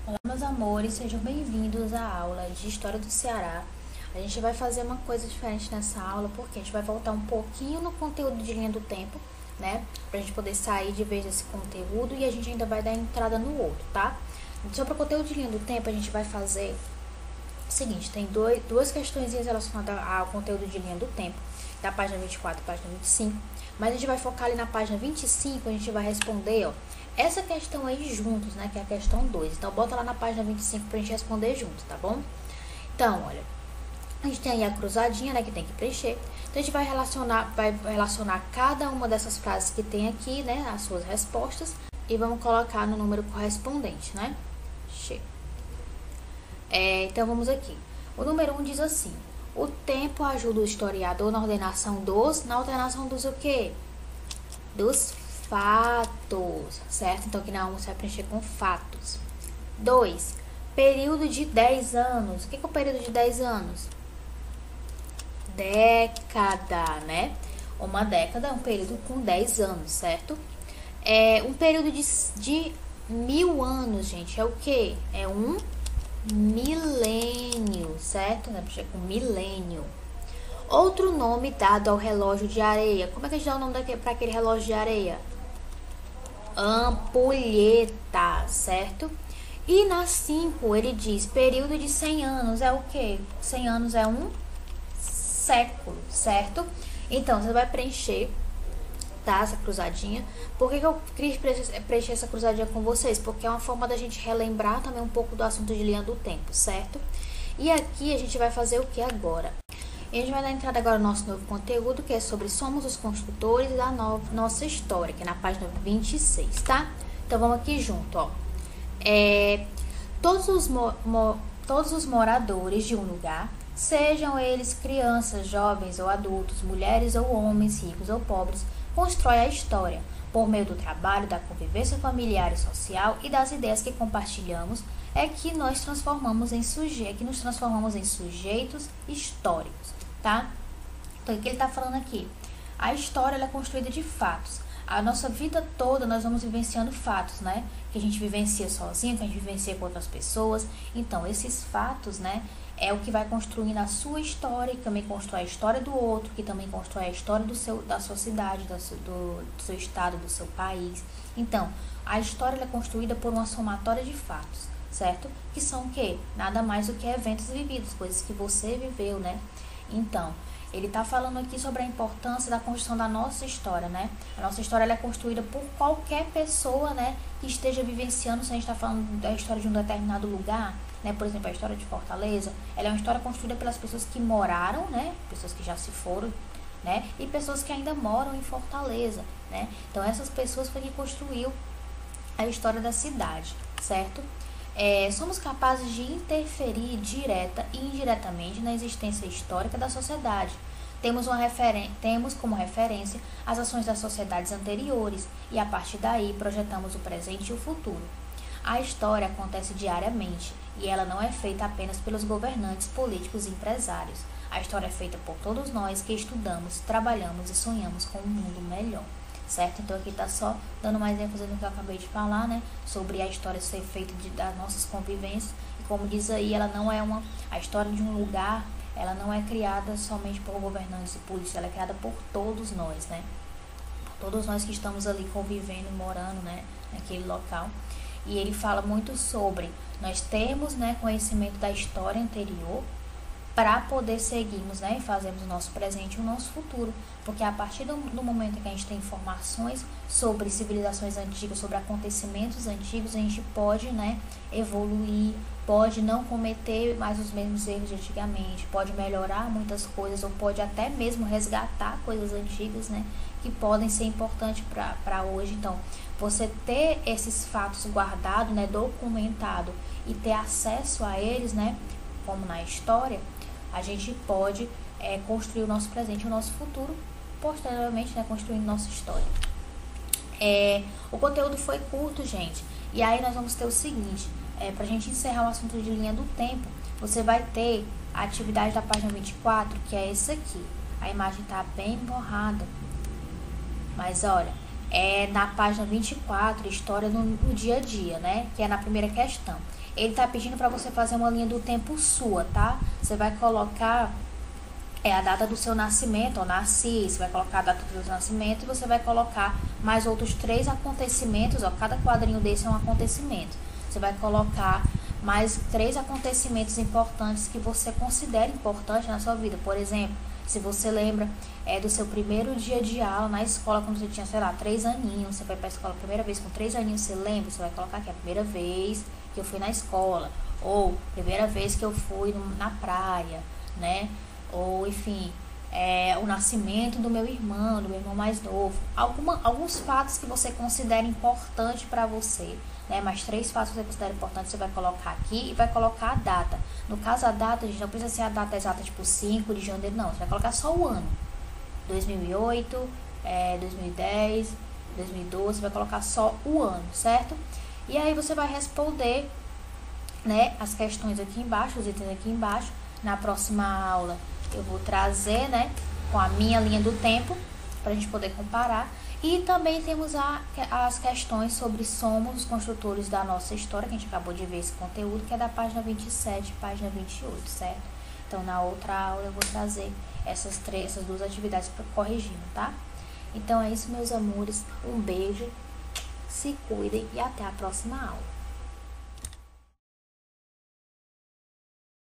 Olá, meus amores, sejam bem-vindos à aula de História do Ceará. A gente vai fazer uma coisa diferente nessa aula, porque a gente vai voltar um pouquinho no conteúdo de linha do tempo, né? Pra gente poder sair de vez desse conteúdo e a gente ainda vai dar entrada no outro, tá? Sobre o conteúdo de linha do tempo, a gente vai fazer o seguinte, tem duas questões relacionadas ao conteúdo de linha do tempo, da página 24 e página 25, mas a gente vai focar ali na página 25, a gente vai responder, ó, essa questão aí juntos, né, que é a questão 2. Então, bota lá na página 25 pra gente responder junto, tá bom? Então, olha, a gente tem aí a cruzadinha, né, que tem que preencher. Então, a gente vai relacionar cada uma dessas frases que tem aqui, né, as suas respostas, e vamos colocar no número correspondente, né? Então, vamos aqui. O número 1 diz assim: o tempo ajuda o historiador na ordenação dos o quê? Dos fatos, certo? Então, aqui na 1 você vai preencher com fatos. 2, período de 10 anos. O que é o período de 10 anos? Década, né? Uma década é um período com 10 anos, certo? Um período de 1000 anos, gente, é o quê? É um milênio, certo? Né? Preencher com milênio. Outro nome dado ao relógio de areia. Como é que a gente dá o nome para aquele relógio de areia? Ampulheta, certo? E na 5 ele diz período de 100 anos é o quê? 100 anos é um século, certo? Então, você vai preencher, tá? Essa cruzadinha. Por que eu quis preencher essa cruzadinha com vocês? Porque é uma forma da gente relembrar também um pouco do assunto de linha do tempo, certo? E aqui a gente vai fazer o que agora? E a gente vai dar entrada agora no nosso novo conteúdo, que é sobre Somos os Construtores da Nossa História, que é na página 26, tá? Então, vamos aqui junto, ó. Todos os moradores de um lugar, sejam eles crianças, jovens ou adultos, mulheres ou homens, ricos ou pobres, constroem a história por meio do trabalho, da convivência familiar e social e das ideias que compartilhamos, que nos transformamos em sujeitos históricos, tá? Então, o que ele está falando aqui? A história ela é construída de fatos. A nossa vida toda nós vamos vivenciando fatos, né? Que a gente vivencia sozinho, que a gente vivencia com outras pessoas. Então, esses fatos, né? É o que vai construindo a sua história, que também constrói a história do outro, que também constrói a história da sua cidade, do seu estado, do seu país. Então, a história ela é construída por uma somatória de fatos, certo? Que são o quê? Nada mais do que eventos vividos, coisas que você viveu, né? Então, ele está falando aqui sobre a importância da construção da nossa história, né? A nossa história ela é construída por qualquer pessoa, né? Que esteja vivenciando, se a gente está falando da história de um determinado lugar, né? Por exemplo, a história de Fortaleza, ela é uma história construída pelas pessoas que moraram, né? Pessoas que já se foram, né? E pessoas que ainda moram em Fortaleza, né? Então, essas pessoas foi que construiu a história da cidade, certo? Somos capazes de interferir direta e indiretamente na existência histórica da sociedade. Temos como referência as ações das sociedades anteriores e, a partir daí, projetamos o presente e o futuro. A história acontece diariamente e ela não é feita apenas pelos governantes, políticos e empresários. A história é feita por todos nós que estudamos, trabalhamos e sonhamos com um mundo melhor. Certo? Então, aqui tá só dando mais ênfase no que eu acabei de falar, né? Sobre a história ser feita das nossas convivências. E como diz aí, ela não é a história de um lugar, ela não é criada somente por governantes e políticos, ela é criada por todos nós, né? Por todos nós que estamos ali convivendo e morando, né? Naquele local. E ele fala muito sobre nós termos, né, conhecimento da história anterior, para poder seguirmos, né, e fazermos o nosso presente e o nosso futuro. Porque a partir do momento em que a gente tem informações sobre civilizações antigas, sobre acontecimentos antigos, a gente pode, né, evoluir, pode não cometer mais os mesmos erros de antigamente, pode melhorar muitas coisas, ou pode até mesmo resgatar coisas antigas, né, que podem ser importantes para hoje. Então, você ter esses fatos guardados, né, documentado, e ter acesso a eles, né, como na história, a gente pode construir o nosso presente e o nosso futuro, posteriormente, né, construindo nossa história. O conteúdo foi curto, gente, e aí nós vamos ter o seguinte, pra gente encerrar o assunto de linha do tempo, você vai ter a atividade da página 24, que é essa aqui. A imagem tá bem borrada, mas olha, na página 24, história no dia a dia, né, que é na primeira questão. ele tá pedindo para você fazer uma linha do tempo sua, tá? Você vai colocar a data do seu nascimento, ou nasci, você vai colocar a data do seu nascimento e você vai colocar mais outros 3 acontecimentos, ó, cada quadrinho desse é um acontecimento. Você vai colocar mais 3 acontecimentos importantes que você considera importante na sua vida. Por exemplo, se você lembra do seu primeiro dia de aula na escola, quando você tinha, sei lá, 3 aninhos, você foi para a escola a primeira vez com 3 aninhos, você lembra? Você vai colocar aqui a primeira vez que eu fui na escola, ou primeira vez que eu fui na praia, né? Ou, enfim, o nascimento do meu irmão mais novo. Alguns fatos que você considera importante para você, né? Mais 3 fatos que você considera importantes, você vai colocar aqui e vai colocar a data. No caso, a data, gente, não precisa ser a data exata, tipo 5 de janeiro, não. Você vai colocar só o ano. 2008, 2010, 2012, você vai colocar só o ano, certo? E aí você vai responder, né, as questões aqui embaixo, os itens aqui embaixo. Na próxima aula eu vou trazer, né, com a minha linha do tempo, para a gente poder comparar. E também temos as questões sobre somos os construtores da nossa história, que a gente acabou de ver esse conteúdo, que é da página 27 e página 28, certo? Então, na outra aula eu vou trazer essas 2 atividades corrigindo, tá? Então, é isso, meus amores. Um beijo, se cuidem e até a próxima aula.